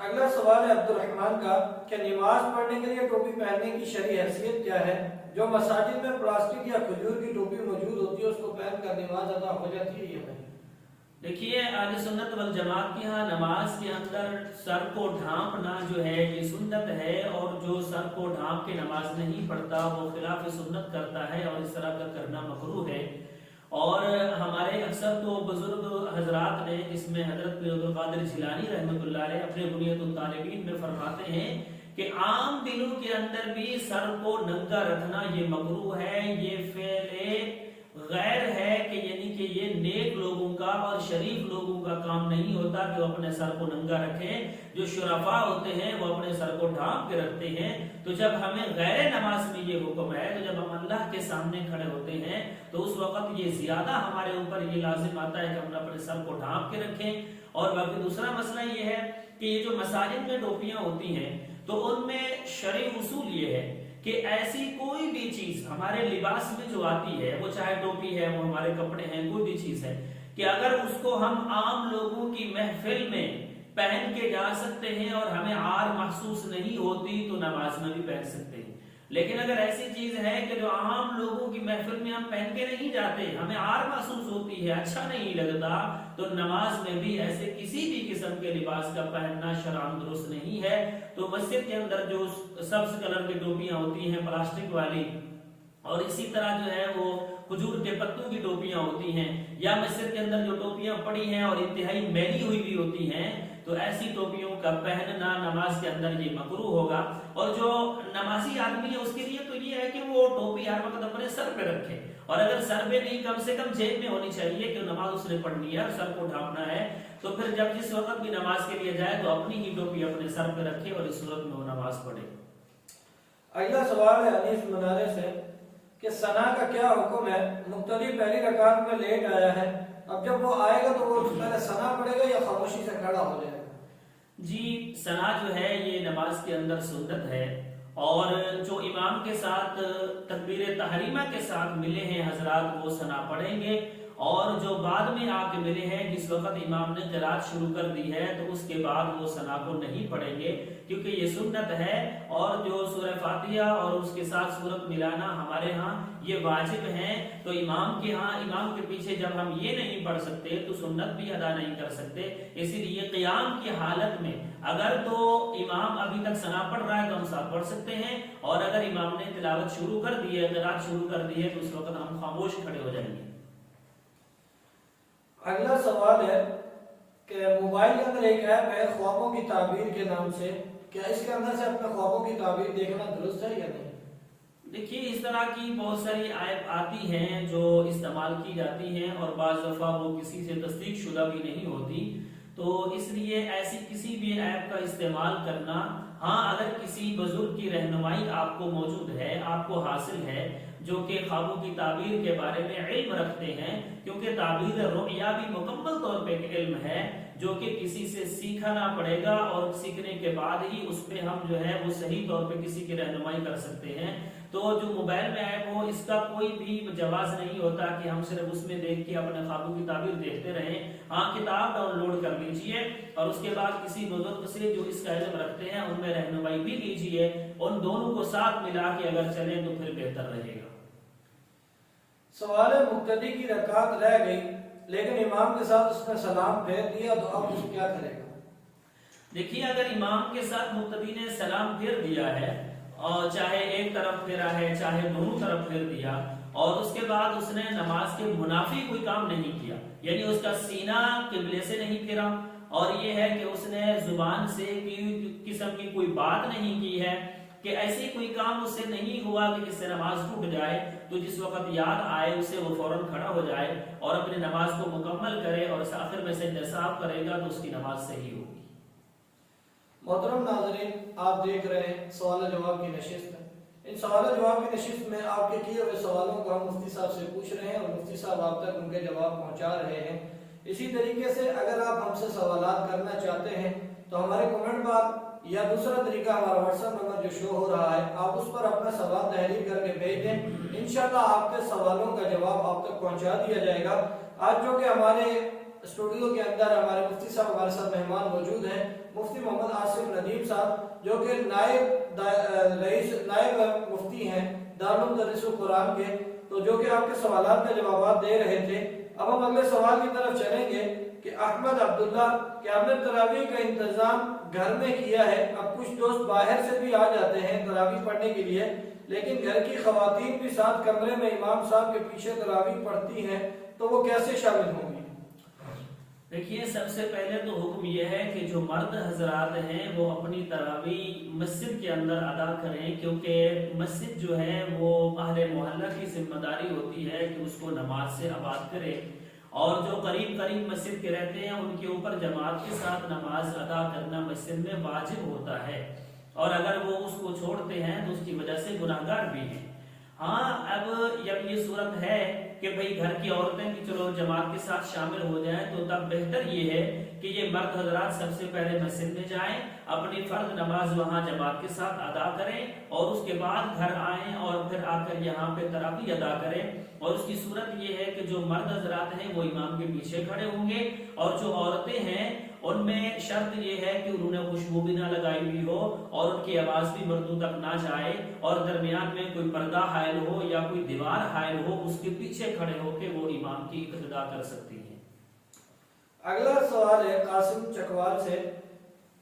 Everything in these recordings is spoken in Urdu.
اگلا سوال ہے عبد الرحمان کا کہ نماز پڑھنے کے لیے ٹوپی پہننے کی شرعی حیثیت کیا ہے؟ جو مساجد میں پلاسٹک یا کھجور کی ٹوپی موجود ہوتی ہے اس کو پہن کر نماز ادا ہو جاتی ہے یا نہیں؟ دیکھیے اہل سنت والجماعت کے ہاں نماز کے اندر سر کو ڈھانپنا جو ہے یہ سنت ہے، اور جو سر کو ڈھانپ کے نماز نہیں پڑھتا وہ خلاف سنت کرتا ہے اور اس طرح کا کرنا مکروہ ہے۔ اور ہمارے اکثر تو بزرگ حضرات نے، جس میں حضرت عبد القادر جیلانی رحمۃ اللہ علیہ اپنے بنیۃ الطالبین میں فرماتے ہیں کہ عام دنوں کے اندر بھی سر کو ننگا رکھنا یہ مکروہ ہے، یہ فعل غیر ہے، کہ یعنی کہ یہ نیک لوگوں کا اور شریف لوگوں کا کام نہیں ہوتا کہ وہ اپنے سر کو ننگا رکھیں۔ جو شرفاء ہوتے ہیں وہ اپنے سر کو ڈھانپ کے رکھتے ہیں۔ تو جب ہمیں غیر نماز میں یہ حکم ہے، تو جب ہم اللہ کے سامنے کھڑے ہوتے ہیں تو اس وقت یہ زیادہ ہمارے اوپر یہ لازم آتا ہے کہ ہم اپنے سر کو ڈھانپ کے رکھیں۔ اور باقی دوسرا مسئلہ یہ ہے کہ یہ جو مساجد میں ٹوپیاں ہوتی ہیں تو ان میں شرعی اصول یہ ہے کہ ایسی کوئی بھی چیز ہمارے لباس میں جو آتی ہے، وہ چاہے ٹوپی ہے، وہ ہمارے کپڑے ہیں، کوئی بھی چیز ہے، کہ اگر اس کو ہم عام لوگوں کی محفل میں پہن کے جا سکتے ہیں اور ہمیں عار محسوس نہیں ہوتی تو نماز میں بھی پہن سکتے ہیں۔ لیکن اگر ایسی چیز ہے کہ جو عام لوگوں کی محفل میں ہم پہن کے نہیں جاتے، ہمیں عار محسوس ہوتی ہے، اچھا نہیں لگتا، تو نماز میں بھی ایسے کسی بھی قسم کے لباس کا پہننا شرعاً درست نہیں ہے۔ تو مسجد کے اندر جو سبز کلر کی ٹوپیاں ہوتی ہیں پلاسٹک والی، اور اسی طرح جو ہے وہ کھجور کے پتوں کی ٹوپیاں ہوتی ہیں، یا مسجد کے اندر جو ٹوپیاں پڑی ہیں اور انتہائی میلی ہوئی بھی ہوتی ہیں، تو ایسی ٹوپیوں کا پہننا نماز کے اندر یہ مکروہ ہوگا۔ اور جو نمازی آدمی ہے اس کے لیے تو یہ ہے کہ وہ ٹوپی ہر وقت اپنے سر پہ رکھے، اور اگر سر پہ نہیں کم سے کم جیب میں ہونی چاہیے کہ نماز اس نے پڑھنی ہے اور سر کو ڈھانپنا ہے، تو پھر جب جس وقت بھی نماز کے لیے جائے تو اپنی ہی ٹوپی اپنے سر پہ رکھے اور اس صورت میں وہ نماز پڑھے۔ اگلا سوال ہے انیس منارے سے کہ ثنا کا کیا حکم ہے؟ مقتدی پہلی رکعت میں لیٹ آیا ہے، اب جب وہ آئے گا تو وہ پہلے ثنا پڑھے گا یا خاموشی سے کھڑا ہو جائے گا؟ جی ثنا جو ہے یہ نماز کے اندر سنت ہے، اور جو امام کے ساتھ تکبیر تحریمہ کے ساتھ ملے ہیں حضرات وہ ثنا پڑھیں گے، اور جو بعد میں آ کے ملے ہیں جس وقت امام نے قرات شروع کر دی ہے تو اس کے بعد وہ ثنا کو نہیں پڑھیں گے، کیونکہ یہ سنت ہے، اور جو سورہ فاتحہ اور اس کے ساتھ سورت ملانا ہمارے ہاں یہ واجب ہیں۔ تو امام کے ہاں امام کے پیچھے جب ہم یہ نہیں پڑھ سکتے تو سنت بھی ادا نہیں کر سکتے، اسی لیے قیام کی حالت میں اگر تو امام ابھی تک ثنا پڑھ رہا ہے تو ہم ساتھ پڑھ سکتے ہیں، اور اگر امام نے تلاوت شروع کر دی ہے، قرات شروع کر دی ہے، تو اس وقت ہم خاموش کھڑے ہو جائیں گے۔ اگلا سوال ہے کہ موبائل کے اندر ایک ایپ ہے خوابوں کی تعبیر کے نام سے، کیا اس کے اندر سے اپنے خوابوں کی تعبیر دیکھنا درست ہے یا نہیں؟ دیکھیے اس طرح کی بہت ساری ایپ آتی ہیں جو استعمال کی جاتی ہیں، اور بعض دفعہ وہ کسی سے تصدیق شدہ بھی نہیں ہوتی، تو اس لیے ایسی کسی بھی ایپ کا استعمال کرنا، ہاں اگر کسی بزرگ کی رہنمائی آپ کو موجود ہے، آپ کو حاصل ہے، جو کہ خوابوں کی تعبیر کے بارے میں علم رکھتے ہیں، کیونکہ تعبیر رؤیا بھی مکمل طور پہ ایک علم ہے جو کہ کسی سے سیکھنا پڑے گا، اور سیکھنے کے بعد ہی اس پہ ہم جو ہے وہ صحیح طور پہ کسی کی رہنمائی کر سکتے ہیں۔ تو جو موبائل میں ایپ ہو اس کا کوئی بھی جواز نہیں ہوتا کہ ہم صرف اس میں دیکھ کے اپنے خوابوں کی تعبیر دیکھتے رہیں۔ ہاں کتاب ڈاؤن لوڈ کر لیجئے اور اس کے بعد کسی بزرگ سے جو اس کا علم رکھتے ہیں ان میں رہنمائی بھی لیجئے، ان دونوں کو ساتھ ملا کے اگر چلیں تو پھر بہتر رہے گا۔ سوال ہے مقتدی کی رکعت رہ گئی لیکن امام کے ساتھ اس نے سلام پھیر دیا تو اب اس کیا کرے گا؟ دیکھیے اگر امام کے ساتھ مقتدی نے سلام پھیر دیا ہے، اور چاہے ایک طرف پھیرا ہے چاہے دونوں طرف پھیر دیا، اور اس کے بعد اس نے نماز کے منافی کوئی کام نہیں کیا، یعنی اس کا سینہ قبلے سے نہیں پھیرا، اور یہ ہے کہ اس نے زبان سے قسم کی کوئی بات نہیں کی ہے، کہ ایسی کوئی کام اس سے نہیں ہوا کہ جس سے نماز ٹوٹ جائے، تو جس وقت یاد آئے اسے وہ فوراً کھڑا ہو جائے اور اپنی نماز کو مکمل کرے، اور آخر میں سجدہ صاحب کرے گا تو اس کی نماز صحیح ہوگی۔ محترم ناظرین، آپ دیکھ رہے ہیں سوال و جواب کی نشست میں۔ ان سوال و جواب کی نشست میں آپ کے کیے ہوئے سوالوں کو ہم مفتی صاحب سے پوچھ رہے ہیں اور مفتی صاحب آپ تک ان کے جواب پہنچا رہے ہیں۔ اسی طریقے سے اگر آپ ہم سے سوالات کرنا چاہتے ہیں تو ہمارے کمنٹ بار یا دوسرا طریقہ ہمارا واٹس ایپ نمبر جو شو ہو رہا ہے، آپ اس پر اپنا سوال تحریر کر کے بھیج دیں، انشاءاللہ آپ کے سوالوں کا جواب آپ تک پہنچا دیا جائے گا۔ آج جو کہ ہمارے اسٹوڈیو کے اندر ہمارے مفتی صاحب ہمارے ساتھ مہمان موجود ہیں، مفتی محمد آصف ندیم صاحب جو کہ نائب مفتی ہیں دارالمدرس القرآن کے، تو جو کہ آپ کے سوالات کے جوابات دے رہے تھے۔ اب ہم اگلے سوال کی طرف چلیں گے کہ احمد عبداللہ کہ آپ نے تراویح کا انتظام گھر میں کیا ہے، اب کچھ دوست باہر سے بھی آ جاتے ہیں تراویح پڑھنے کے لیے، لیکن گھر کی خواتین بھی ساتھ کمرے میں امام صاحب کے پیچھے تراویح پڑھتی ہیں، تو وہ کیسے شامل ہوں گی؟ دیکھیے، سب سے پہلے تو حکم یہ ہے کہ جو مرد حضرات ہیں وہ اپنی تراویح مسجد کے اندر ادا کریں، کیونکہ مسجد جو ہے وہ اہل محلہ کی ذمہ داری ہوتی ہے کہ اس کو نماز سے آباد کرے، اور جو قریب مسجد کے رہتے ہیں ان کے اوپر جماعت کے ساتھ نماز ادا کرنا مسجد میں واجب ہوتا ہے، اور اگر وہ اس کو چھوڑتے ہیں تو اس کی وجہ سے گناہگار بھی ہیں۔ ہاں، اب جب یہ صورت ہے کہ بھئی گھر کی عورتیں بھی چلو جماعت کے ساتھ شامل ہو جائیں، تو تب بہتر یہ ہے کہ یہ مرد حضرات سب سے پہلے مسجد میں جائیں، اپنی فرض نماز وہاں جماعت کے ساتھ ادا کریں، اور اس کے بعد گھر آئیں اور پھر آ کر یہاں پہ تراویح ادا کریں۔ اور اس کی صورت یہ ہے کہ جو مرد حضرات ہیں وہ امام کے پیچھے کھڑے ہوں گے، اور جو عورتیں ہیں ان میں شرط یہ ہے کہ انہوں نے خوشبو بھی نہ لگائی ہوئی ہو، اور ان کی آواز بھی مردوں تک نہ جائے، اور درمیان میں کوئی پردہ حائل ہو یا کوئی دیوار حائل ہو، اس کے پیچھے کھڑے ہو کے وہ امام کی اقتدا کر سکتی ہیں۔ اگلا سوال ہے قاسم چکوال سے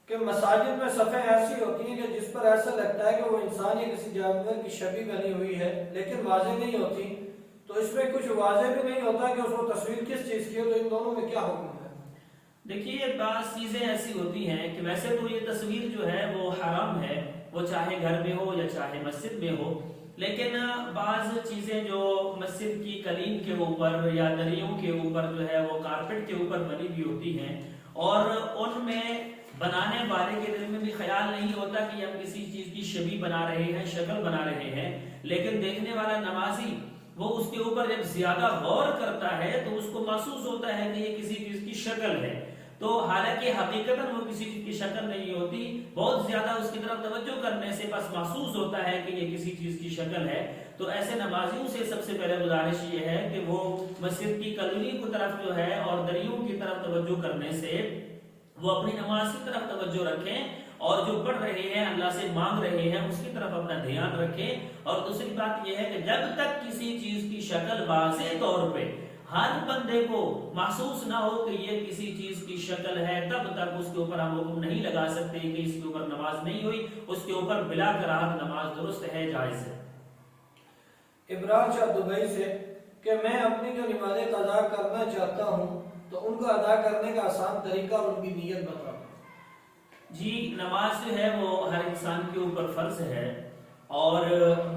کہ مساجد میں صفیں ایسی ہوتی ہیں کہ جس پر ایسا لگتا ہے کہ وہ انسان یا کسی جانور کی شبیہ بنی ہوئی ہے، لیکن واضح نہیں ہوتی، تو اس میں کچھ واضح بھی نہیں ہوتا کہ اس کو تصویر کس چیز کی ہے، تو ان دونوں میں کیا حکم ہے؟ دیکھیے، بعض چیزیں ایسی ہوتی ہیں کہ ویسے تو یہ تصویر جو ہے وہ حرام ہے، وہ چاہے گھر میں ہو یا چاہے مسجد میں ہو، لیکن بعض چیزیں جو مسجد کی قلیم کے اوپر یا دریوں کے اوپر جو ہے وہ کارپٹ کے اوپر بنی ہوئی ہوتی ہیں، اور ان میں بنانے والے کے دل میں بھی خیال نہیں ہوتا کہ ہم کسی چیز کی شبیہ بنا رہے ہیں، شکل بنا رہے ہیں، لیکن دیکھنے والا نمازی وہ اس کے اوپر جب زیادہ غور کرتا ہے تو اس کو محسوس ہوتا ہے کہ یہ کسی چیز کی شکل ہے، تو حالانکہ حقیقتاً وہ کسی چیز کی شکل نہیں ہوتی، بہت زیادہ اس کی طرف توجہ کرنے سے بس محسوس ہوتا ہے کہ یہ کسی چیز کی شکل ہے۔ تو ایسے نمازیوں سے سب سے پہلے گزارش یہ ہے کہ وہ مسجد کی کلونی کی طرف جو ہے اور دریوں کی طرف توجہ کرنے سے وہ اپنی نماز کی طرف توجہ رکھیں، اور جو پڑھ رہے ہیں اللہ سے مانگ رہے ہیں اس کی طرف اپنا دھیان رکھیں۔ اور دوسری بات یہ ہے کہ جب تک کسی چیز کی شکل واضح طور پہ ہر بندے کو محسوس نہ ہو کہ یہ کسی چیز کی شکل ہے، تب تک اس کے اوپر ہم حکم نہیں لگا سکتے کہ اس کے اوپر نماز نہیں ہوئی، اس کے اوپر بلا کراہت نماز درست ہے، جائز ہے۔ ابراہیم شاہ دبئی سے کہ میں اپنی جو نمازیں قضا کرنا چاہتا ہوں تو ان کو ادا کرنے کا آسان طریقہ اور ان کی نیت بتاؤ۔ جی، نماز جو ہے وہ ہر انسان کے اوپر فرض ہے، اور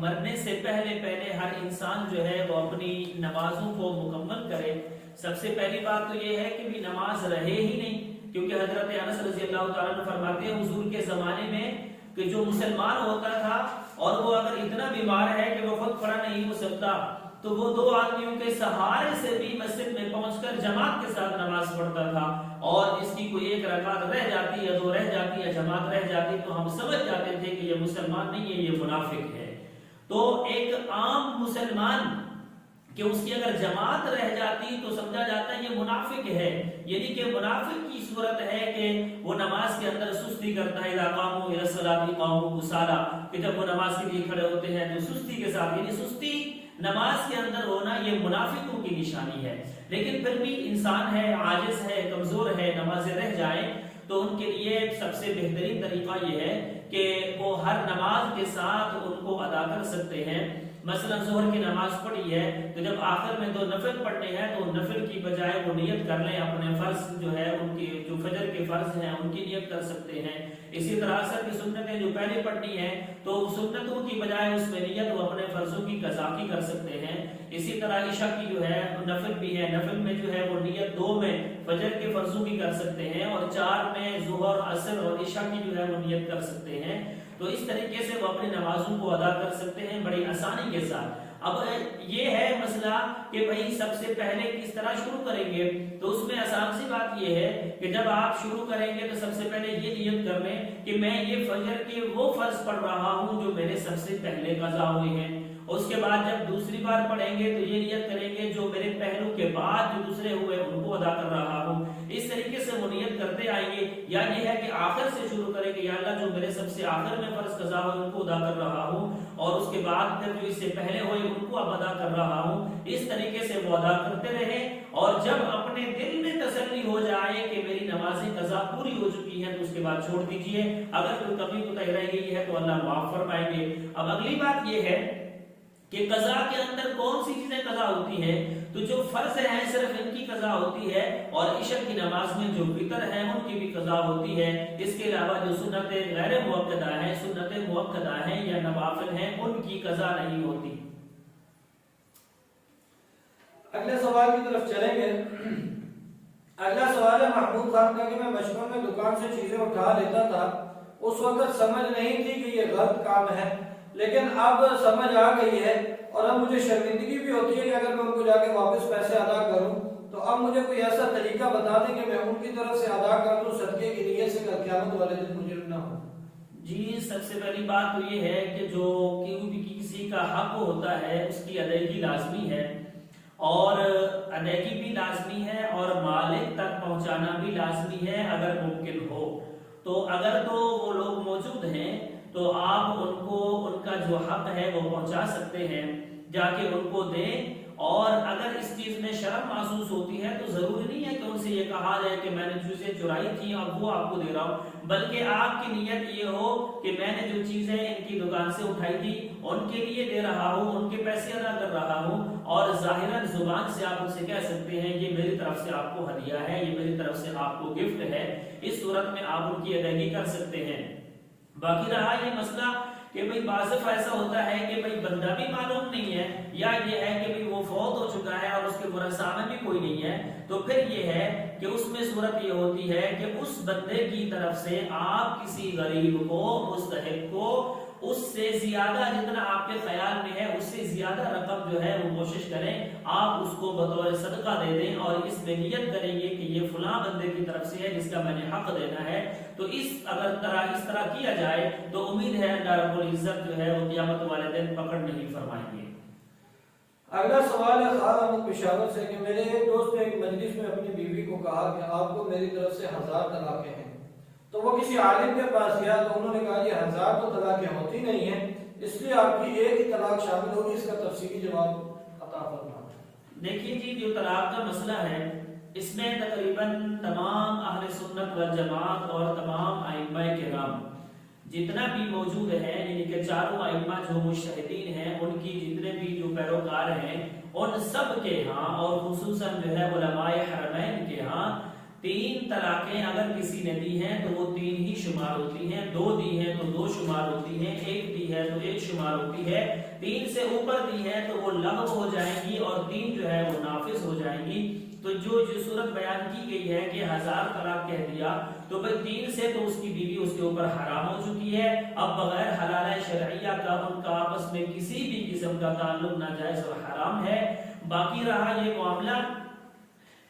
مرنے سے پہلے ہر انسان جو ہے وہ اپنی نمازوں کو مکمل کرے۔ سب سے پہلی بات تو یہ ہے کہ بھی نماز رہے ہی نہیں، کیونکہ حضرت انس رضی اللہ تعالیٰ عنہ فرماتے ہیں حضور کے زمانے میں کہ جو مسلمان ہوتا تھا اور وہ اگر اتنا بیمار ہے کہ وہ خود کھڑا نہیں ہو سکتا، تو وہ 2 آدمیوں کے سہارے سے بھی مسجد میں پہنچ کر جماعت کے ساتھ نماز پڑھتا تھا، اور اس کی کوئی 1 رکعت رہ جاتی یا 2 رہ جاتی یا جماعت رہ جاتی تو ہم سمجھ جاتے تھے کہ یہ مسلمان نہیں ہے، یہ منافق ہے۔ تو ایک عام مسلمان کہ اس کی اگر جماعت رہ جاتی تو سمجھا جاتا ہے یہ منافق ہے، یعنی کہ منافق کی صورت ہے کہ وہ نماز کے اندر سستی کرتا ہے، اذا قاموا الى الصلاة قاموا كسالى، کہ جب وہ نماز کے لیے کھڑے ہوتے ہیں تو سستی کے ساتھ، یعنی سستی نماز کے اندر ہونا یہ منافقوں کی نشانی ہے۔ لیکن پھر بھی انسان ہے، عاجز ہے، کمزور ہے، نمازیں رہ جائیں تو ان کے لیے سب سے بہترین طریقہ یہ ہے کہ وہ ہر نماز کے ساتھ ان کو ادا کر سکتے ہیں۔ مثلا ظہر کی نماز پڑھی ہے تو جب آخر میں 2 نفل پڑھنے ہیں تو نفل کی بجائے وہ نیت کر لیں، اپنے فرض جو ہے ان کی جو فجر کے فرض ہیں ان کی نیت کر سکتے ہیں۔ اسی طرح عصر کی سنتیں جو پہلے پڑھنی ہیں تو سنتوں کی بجائے اس میں نیت وہ اپنے فرضوں کی قضا کی کر سکتے ہیں۔ اسی طرح عشاء کی جو ہے نفل بھی ہے، نفل میں جو ہے وہ نیت 2 میں فجر کے فرضوں کی کر سکتے ہیں، اور 4 میں ظہر، عصر اور عشاء کی جو ہے وہ نیت کر سکتے ہیں۔ تو اس طریقے سے وہ اپنی نمازوں کو ادا کر سکتے ہیں بڑی آسانی کے ساتھ۔ اب یہ ہے مسئلہ کہ بھئی سب سے پہلے کس طرح شروع کریں گے، تو اس میں آسان سی بات یہ ہے کہ جب آپ شروع کریں گے تو سب سے پہلے یہ نیت کر لیں کہ میں یہ فجر کے وہ فرض پڑھ رہا ہوں جو میرے سب سے پہلے قضا ہوئے ہیں، اس کے بعد جب دوسری بار پڑھیں گے تو یہ نیت کریں گے جو میرے پہلو کے بعد جو دوسرے ہوئے ان کو ادا کر رہا ہوں، اس طریقے سے وہ نیت کرتے آئیں گے، یا یہ ہے کہ آخر سے شروع کریں گے یا اللہ جو میرے سب سے آخر میں فرض قضا ہوئے ان کو ادا کر رہا ہوں، اور اس کے بعد پھر جو اس سے پہلے ہوئے ان کو اب ادا کر رہا ہوں، اس طریقے سے وہ ادا کرتے رہیں، اور جب اپنے دل میں تسلی ہو جائے کہ میری نماز قضا پوری ہو چکی ہے تو اس کے بعد چھوڑ دیجئے، اگر کوئی کمی کوتاہی رہ گئی ہے تو اللہ معاف فرمائیں گے۔ اب اگلی بات یہ ہے کہ قضا کے اندر کون سی چیزیں قضا ہوتی ہے، تو جو فرض ہیں صرف ان کی قضا ہوتی ہے، اور عشاء کی نماز میں جو وتر ہیں ان کی بھی قضا ہوتی ہے، اس کے علاوہ جو سنتیں غیر مؤکدہ ہیں، سنتیں مؤکدہ ہیں یا نوافل ہیں ان کی قضا نہیں ہوتی۔ اگلے سوال کی طرف چلیں گے۔ اگلا سوال ہے محمود خان کا کہ میں بچپن میں دکان سے چیزیں اٹھا لیتا تھا، اس وقت سمجھ نہیں تھی کہ یہ غلط کام ہے، لیکن اب سمجھ آ گئی ہے اور اب مجھے شرمندگی بھی ہوتی ہے کہ اگر میں ان کو جا کے واپس پیسے ادا کروں تو اب مجھے کوئی ایسا طریقہ بتا دیں کہ میں ان کی طرف سے ادا کر دوں صدقے کی نیت سے کہ قیامت والے دن مجرم نہ ہوں۔ جی سب سے پہلی بات تو یہ ہے کہ جو کسی کا حق ہوتا ہے اس کی ادائیگی لازمی ہے، اور ادائیگی بھی لازمی ہے اور مالک تک پہنچانا بھی لازمی ہے اگر ممکن ہو، تو اگر تو وہ لوگ موجود ہیں تو آپ ان کو ان کا جو حق ہے وہ پہنچا سکتے ہیں، جا کے ان کو دیں، اور اگر اس چیز میں شرم محسوس ہوتی ہے تو ضروری نہیں ہے کہ ان سے یہ کہا جائے کہ میں نے چیزیں چرائی تھی اور وہ آپ کو دے رہا ہوں، بلکہ آپ کی نیت یہ ہو کہ میں نے جو چیزیں ان کی دکان سے اٹھائی تھی ان کے لیے دے رہا ہوں، ان کے پیسے ادا کر رہا ہوں، اور ظاہراً زبان سے آپ ان سے کہہ سکتے ہیں یہ میری طرف سے آپ کو ہدیہ ہے، یہ میری طرف سے آپ کو گفٹ ہے، اس صورت میں آپ ان کی ادائیگی کر سکتے ہیں۔ باقی رہا یہ مسئلہ کہ بھئی بعض دفعہ ایسا ہوتا ہے کہ بھئی بندہ بھی معلوم نہیں ہے، یا یہ ہے کہ بھئی وہ فوت ہو چکا ہے اور اس کے ورثاء میں بھی کوئی نہیں ہے، تو پھر یہ ہے کہ اس میں صورت یہ ہوتی ہے کہ اس بندے کی طرف سے آپ کسی غریب کو، مستحق کو، اس سے زیادہ جتنا آپ کے خیال میں ہے اس سے زیادہ رقم جو ہے وہ کوشش کریں آپ اس کو بطور صدقہ دے دیں، اور اس میں نیت کریں گے کہ یہ فلاں بندے کی طرف سے ہے جس کا میں نے حق دینا ہے، تو اگر اس طرح کیا جائے تو امید ہے اللہ رب العزت جو ہے وہ قیامت والے دن پکڑ نہیں فرمائیں گے۔ اگلا سوال ہے خالد احمد پشاور سے کہ میرے ایک دوست نے ایک مجلس میں اپنی بیوی کو کہا کہ آپ کو میری طرف سے 1000 طلاقیں ہیں، تو وہ کسی عالم کے پاس گیا تو انہوں نے کہا یہ 1000 تو طلاقیں ہوتی نہیں ہیں، اس لیے آپ کی ایک ہی طلاق شامل ہوگی، اس کا تفصیلی جواب عطا فرمائیں۔ دیکھیے جی جو طلاق کا مسئلہ ہے اس میں تقریباً تمام اہل سنت والجماعت اور تمام ائمہ کرام جتنا بھی موجود ہے، یعنی کہ چاروں ائمہ جو مجتہدین ہیں ان کی جتنے بھی جو پیروکار ہیں ان سب کے ہاں، اور خصوصاً جو ہے علماء حرمین کے ہاں 3 طلاقیں اگر کسی نے دی ہیں تو وہ 3 ہی شمار ہوتی ہیں، 2 دی ہیں تو 2 شمار ہوتی ہیں، 1 دی ہے تو 1 شمار ہوتی ہے، 3 سے اوپر دی ہے تو وہ لغو ہو جائیں گی اور 3 جو ہے وہ نافذ ہو جائیں گی۔ تو جو صورت بیان کی گئی ہے کہ 1000 طلاق کہہ دیا تو بھئی 3 سے تو اس کی بیوی اس کے اوپر حرام ہو چکی ہے، اب بغیر حلالہ شرعیہ کا ان کا آپس میں کسی بھی قسم کا تعلق ناجائز اور حرام ہے۔ باقی رہا یہ معاملہ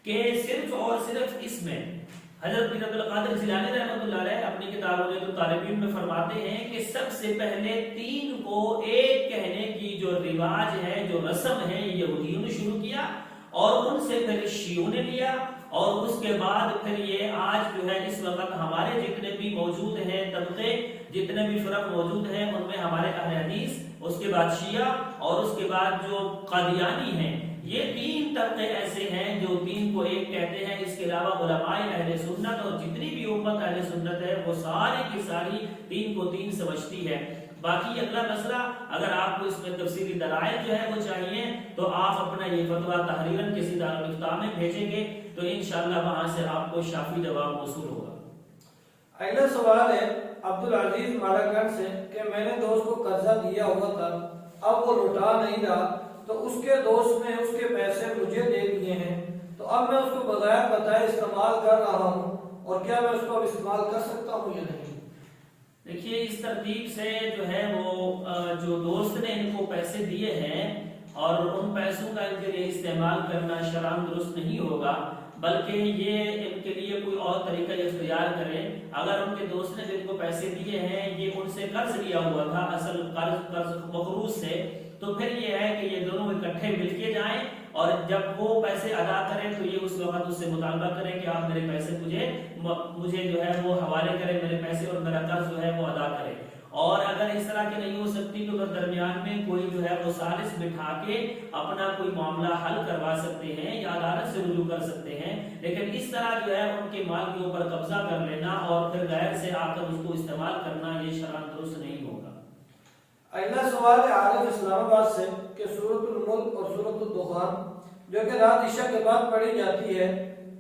کہ صرف اور صرف اس میں حضرت بن عبد القادر جیلانی رحمۃ اللہ علیہ اپنی کتابوں میں تو طالبین میں فرماتے ہیں کہ سب سے پہلے 3 کو ایک کہنے کی جو رواج ہے، جو رسم ہے، یہودیوں نے شروع کیا اور ان سے پھر شیعوں نے لیا، اور اس کے بعد پھر یہ آج جو ہے اس وقت ہمارے جتنے بھی موجود ہیں طبقے، جتنے بھی فرق موجود ہیں ان میں ہمارے اہل حدیث، اس کے بعد شیعہ اور اس کے بعد جو قادیانی ہیں، یہ 3 طبقے ایسے ہیں جو 3 کو ایک کہتے ہیں۔ اس کے علاوہ علماء اہل سنت اور جتنی بھی امت اہل سنت ہے وہ ساری کی ساری 3 کو 3 سمجھتی ہے۔ باقی اگلا مسئلہ اگر آپ کو اس میں تفصیلی دلائل جو ہے وہ چاہیے تو آپ اپنا یہ فتویٰ تحریراً کسی دارالفتاء میں بھیجیں گے تو انشاءاللہ وہاں سے آپ کو شافی جواب موصول ہوگا۔ اگلا سوال ہے عبدالعزیز مالاگنج سے کہ میں نے دوست کو قرضہ دیا ہوا تھا، اب وہ لوٹا نہیں رہا، تو اس کے دوست نے اس کے پیسے مجھے دے دیے ہیں، تو اب میں اس کو بغیر بتائے استعمال کر رہا ہوں، اور کیا میں اس کو اب استعمال کر سکتا ہوں یا نہیں؟ دیکھیے اس ترتیب سے جو ہے وہ جو دوست نے ان کو پیسے دیے ہیں اور ان پیسوں کا ان کے لیے استعمال کرنا شرعاً درست نہیں ہوگا، بلکہ یہ ان کے لیے کوئی اور طریقہ اختیار کریں۔ اگر ان کے دوست نے جن کو پیسے دیے ہیں یہ ان سے قرض لیا ہوا تھا، اصل قرض مقروض سے، تو پھر یہ ہے کہ یہ دونوں اکٹھے مل کے جائیں اور جب وہ پیسے ادا کریں تو یہ اس وقت اس سے مطالبہ کریں کہ آپ میرے پیسے مجھے جو ہے وہ حوالے کریں، میرے پیسے اور میرا قرض جو ہے وہ ادا کریں۔ اور اگر اس طرح کی نہیں ہو سکتی تو درمیان میں کوئی جو ہے وہ ثالث بٹھا کے اپنا کوئی معاملہ حل کروا سکتے ہیں یا عدالت سے رجوع کر سکتے ہیں، لیکن اس طرح جو ہے ان کے مال کے اوپر قبضہ کر لینا اور پھر غیر سے آ کر اس کو استعمال کرنا یہ شرعاً درست نہیں ہوگا۔ اگلا سوال ہے عارف اسلام آباد سے کہ سورۃ الملک اور سورۃ الدخان جو کہ رات عشاء کے بعد پڑھی جاتی ہے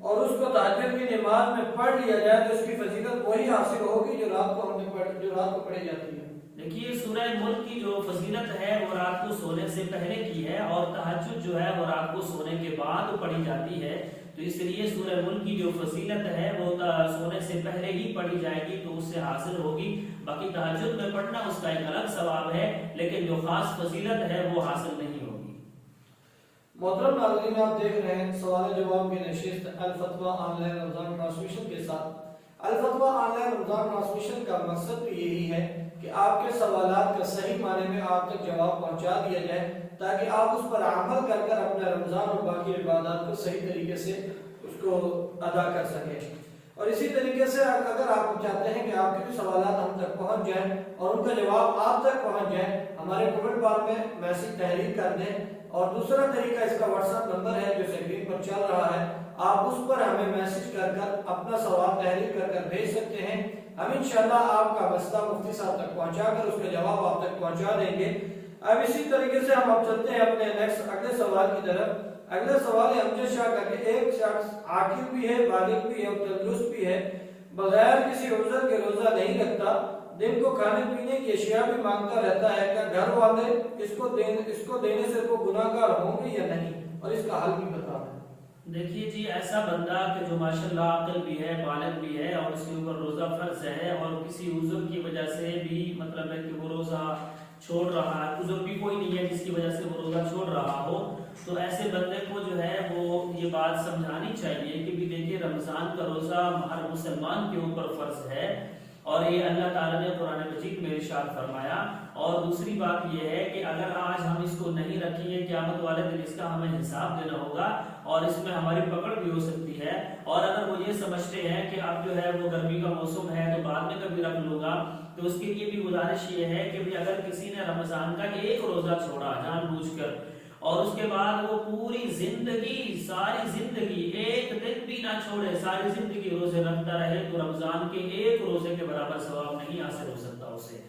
اور اس کو تہجد کی نماز میں پڑھ لیا جائے تو اس کی فضیلت وہی حاصل ہوگی جو رات کو پڑھی جاتی ہے؟ دیکھیے سورہ ملک کی جو فضیلت ہے وہ رات کو سونے سے پہلے کی ہے اور تہجد جو ہے وہ رات کو سونے کے بعد پڑھی جاتی ہے، تو اس لیے سورہ ملک کی جو فضیلت ہے وہ سونے سے پہلے ہی پڑھی جائے گی تو اس سے حاصل ہوگی۔ باقی تہجد میں پڑھنا اس کا ایک الگ ثواب ہے، لیکن جو خاص فضیلت ہے وہ حاصل نہیں ہوگی۔ محترم ناظرین، آپ دیکھ رہے ہیں سوال جواب کی نشست الفتویٰ آن لائن رمضان ٹرانسمیشن کے ساتھ۔ الفتویٰ آن لائن رمضان ٹرانسمیشن کا مقصد بھی یہی ہے کہ آپ کے سوالات کا صحیح معنی میں آپ تک جواب پہنچا دیا جائے تاکہ آپ اس پر عمل کر کر اپنا رمضان اور باقی عبادات کو صحیح طریقے سے اس کو ادا کر سکیں۔ اور اسی طریقے سے اگر آپ چاہتے ہیں کہ آپ کے بھی سوالات ہم تک پہنچ جائیں اور ان کا جواب آپ تک پہنچ جائے، ہمارے کمنٹ بار میں میسج تحریر کر دیں۔ اور دوسرا طریقہ اس کا واٹس ایپ نمبر ہے جو اسکرین پر چل رہا ہے، آپ اس پر ہمیں میسج کر کر اپنا سوال تحریر کر کر بھیج سکتے ہیں۔ ہم انشاءاللہ آپ کا مسئلہ مفتی صاحب تک پہنچا کر اس کا جواب آپ تک پہنچا دیں گے۔ اب اسی طریقے سے ہم اب چلتے ہیں اپنے اگلے سوال کی طرف۔ اگلا سوال ہے امجد شاہ کا کہ ایک شخص عاقل بھی ہے، بالغ بھی ہے اور تندرست بھی ہے، بغیر کسی عذر کے روزہ نہیں رکھتا، دن کو کھانے پینے کی اشیاء بھی مانگتا رہتا ہے، کیا گھر والے اس کو دینے سے وہ گناہگار ہوں گے یا نہیں، اور اس کا حل بھی بتا دیں۔ دیکھیے جی، ایسا بندہ کہ جو ماشاءاللہ عاقل بھی ہے، بالغ بھی ہے اور اس کے اوپر روزہ فرض ہے اور کسی عذر کی وجہ سے بھی مطلب ہے کہ وہ روزہ چھوڑ رہا ہے، عذر بھی کوئی نہیں ہے جس کی وجہ سے وہ روزہ چھوڑ رہا ہو، تو ایسے بندے کو جو ہے وہ یہ بات سمجھانی چاہیے کہ بھی دیکھیے رمضان کا روزہ ہر مسلمان کے اوپر فرض ہے اور یہ اللہ تعالیٰ نے قرآن مجید میں ارشاد فرمایا۔ اور دوسری بات یہ ہے کہ اگر آج ہم اس کو نہیں رکھیں گے قیامت والے دن اس کا ہمیں حساب دینا ہوگا اور اس میں ہماری پکڑ بھی ہو سکتی ہے۔ اور اگر وہ یہ سمجھتے ہیں کہ اب جو ہے وہ گرمی کا موسم ہے تو بعد میں کبھی رکھ لوں گا، تو اس کے لیے بھی گزارش یہ ہے کہ اگر کسی نے رمضان کا ایک روزہ چھوڑا جان بوجھ کر اور اس کے بعد وہ پوری زندگی ساری زندگی ایک دن بھی نہ چھوڑے، ساری زندگی روزے رکھتا رہے، تو رمضان کے ایک روزے کے برابر ثواب نہیں حاصل ہو سکتا اسے۔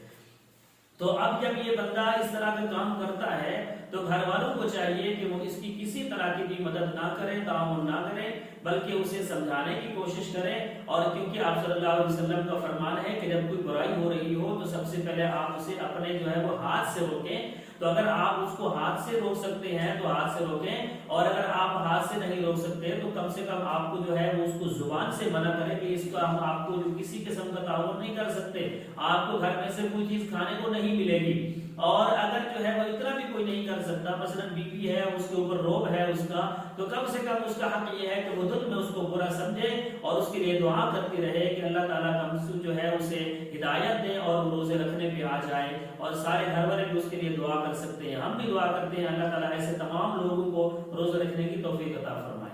تو اب جب یہ بندہ اس طرح کا کام کرتا ہے تو گھر والوں کو چاہیے کہ وہ اس کی کسی طرح کی بھی مدد نہ کریں، تعاون نہ کریں، بلکہ اسے سمجھانے کی کوشش کریں۔ اور کیونکہ آپ صلی اللہ علیہ وسلم کا فرمان ہے کہ جب کوئی برائی ہو رہی ہو تو سب سے پہلے آپ اسے اپنے جو ہے وہ ہاتھ سے روکیں، تو اگر آپ اس کو ہاتھ سے روک سکتے ہیں تو ہاتھ سے روکیں، اور اگر آپ ہاتھ سے نہیں روک سکتے تو کم سے کم آپ کو جو ہے وہ اس کو زبان سے منع کریں کہ اس کا ہم آپ کو کسی قسم کا تعاون نہیں کر سکتے، آپ کو گھر میں سے کوئی چیز کھانے کو نہیں ملے گی۔ اور اگر جو ہے وہ اتنا بھی کوئی نہیں کر سکتا، مثلا بی پی ہے، اس کے اوپر روگ ہے اس کا، تو کم سے کم اس کا حق یہ ہے کہ وہ دل میں اس کو برا سمجھے اور اس کے لیے دعا کرتی رہے کہ اللہ تعالیٰ کا مسلم جو ہے اسے ہدایت دیں اور روزے رکھنے پہ آ جائے، اور سارے گھر والے بھی اس کے لیے دعا کر سکتے ہیں۔ ہم بھی دعا کرتے ہیں اللہ تعالیٰ ایسے تمام لوگوں کو روزے رکھنے کی توفیق عطا فرمائے۔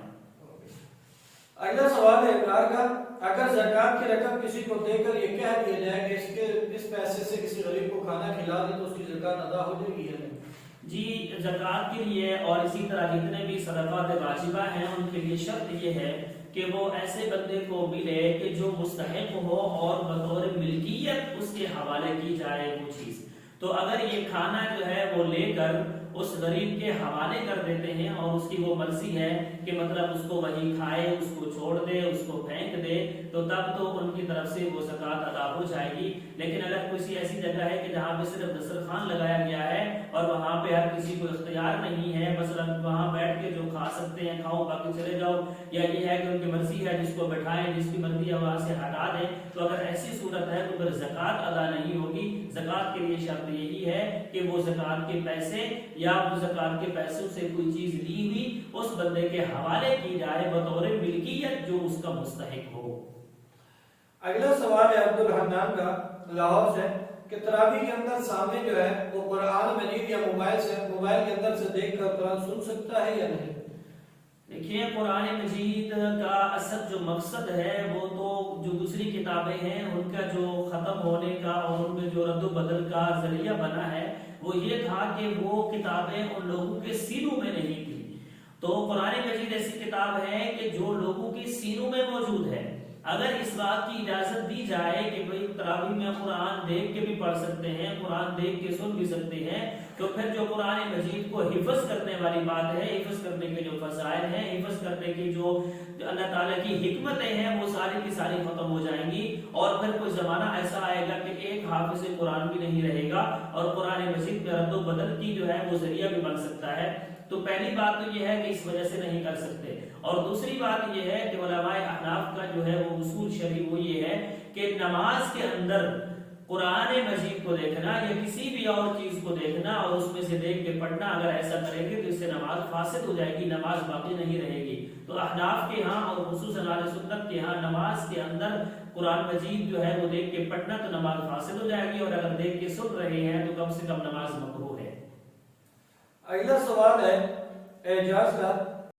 اگلا سوال ہے اقرار کا، اگر زکوٰۃ کی رقم کسی کو دے کر یہ کہہ دیا جائے کہ اس پیسے سے کسی غریب کو کھانا کھلا دے تو اس کی زکوٰۃ ادا ہو جائے گی یا نہیں؟ جی، زکوٰۃ کے لیے اور اسی طرح جتنے بھی صدقات واجبہ ہیں ان کے لیے شرط یہ ہے کہ وہ ایسے بندے کو ملے کہ جو مستحق ہو اور بطور ملکیت اس کے حوالے کی جائے وہ چیز۔ تو اگر یہ کھانا جو ہے وہ لے کر اس غریب کے حوالے کر دیتے ہیں اور اس کی وہ مرضی ہے کہ مطلب اس کو وہی کھائے، اس کو چھوڑ دے، اس کو پھینک دے، تو تب تو ان کی طرف سے وہ زکوٰۃ ادا ہو جائے گی۔ لیکن اگر کسی ایسی جگہ ہے کہ جہاں پہ صرف دسترخوان لگایا گیا ہے اور وہاں پہ ہر کسی کو اختیار نہیں ہے، مثلا وہاں بیٹھ کے جو کھا سکتے ہیں کھاؤ باقی چلے جاؤ، یا یہ ہے کہ ان کی مرضی ہے جس کو بٹھائیں جس کی مرضی ہے وہاں سے ہٹا دیں، تو اگر ایسی صورت ہے تو پھر زکوٰۃ ادا نہیں ہوگی۔ زکوٰۃ کے لیے شرط یہی ہے کہ وہ زکوٰۃ کے پیسے یا وہ زکوٰۃ کے پیسوں سے کوئی چیز لی ہوئی اس بندے کے حوالے کی جائے بطور ملکیت جو اس کا مستحق ہو۔ اگلا سوال ہے عبد الحنان کا لاہور سے کہ تراویح کے اندر سامنے جو ہے وہ قرآن مجید یا موبائل کے اندر سے دیکھ کر قرآن سن سکتا ہے یا نہیں؟ دیکھیے قرآن مجید کا اصل جو مقصد ہے وہ تو جو دوسری کتابیں ہیں ان کا جو ختم ہونے کا اور ان میں جو رد و بدل کا ذریعہ بنا ہے وہ یہ تھا کہ وہ کتابیں ان لوگوں کے سینوں میں نہیں تھی، تو قرآن مجید ایسی کتاب ہے کہ جو لوگوں کے سینوں میں موجود ہے۔ اگر اس بات کی اجازت دی جائے کہ بھئی تراویح میں قرآن دیکھ کے بھی پڑھ سکتے ہیں، قرآن دیکھ کے سن بھی سکتے ہیں، تو پھر جو قرآن مجید کو حفظ کرنے والی بات ہے، حفظ کرنے کے جو فضائل ہیں، حفظ کرنے کی جو اللہ تعالیٰ کی حکمتیں ہیں وہ ساری کی ساری ختم ہو جائیں گی، اور پھر کوئی زمانہ ایسا آئے گا کہ ایک حافظ قرآن بھی نہیں رہے گا اور قرآن مجید میں رد و بدل کی جو ہے وہ ذریعہ بھی بن سکتا ہے۔ تو پہلی بات تو یہ ہے کہ اس وجہ سے نہیں کر سکتے، اور دوسری بات یہ ہے کہ علماء احناف کا جو ہے وہ اصول شرعی وہ یہ ہے کہ نماز کے اندر قرآن مجید کو دیکھنا یا کسی بھی اور چیز کو دیکھنا اور اس میں سے دیکھ کے پڑھنا، اگر ایسا کریں گے تو اس سے نماز فاسد ہو جائے گی، نماز باقی نہیں رہے گی۔ تو احناف کے ہاں اور خصوصاً اہل سنت کے ہاں نماز کے اندر قرآن مجید جو ہے وہ دیکھ کے پڑھنا تو نماز فاسد ہو جائے گی، اور اگر دیکھ کے سن رہے ہیں تو کم سے کم نماز مکروہ ہے۔ اگلا سوال ہے اعجاز کا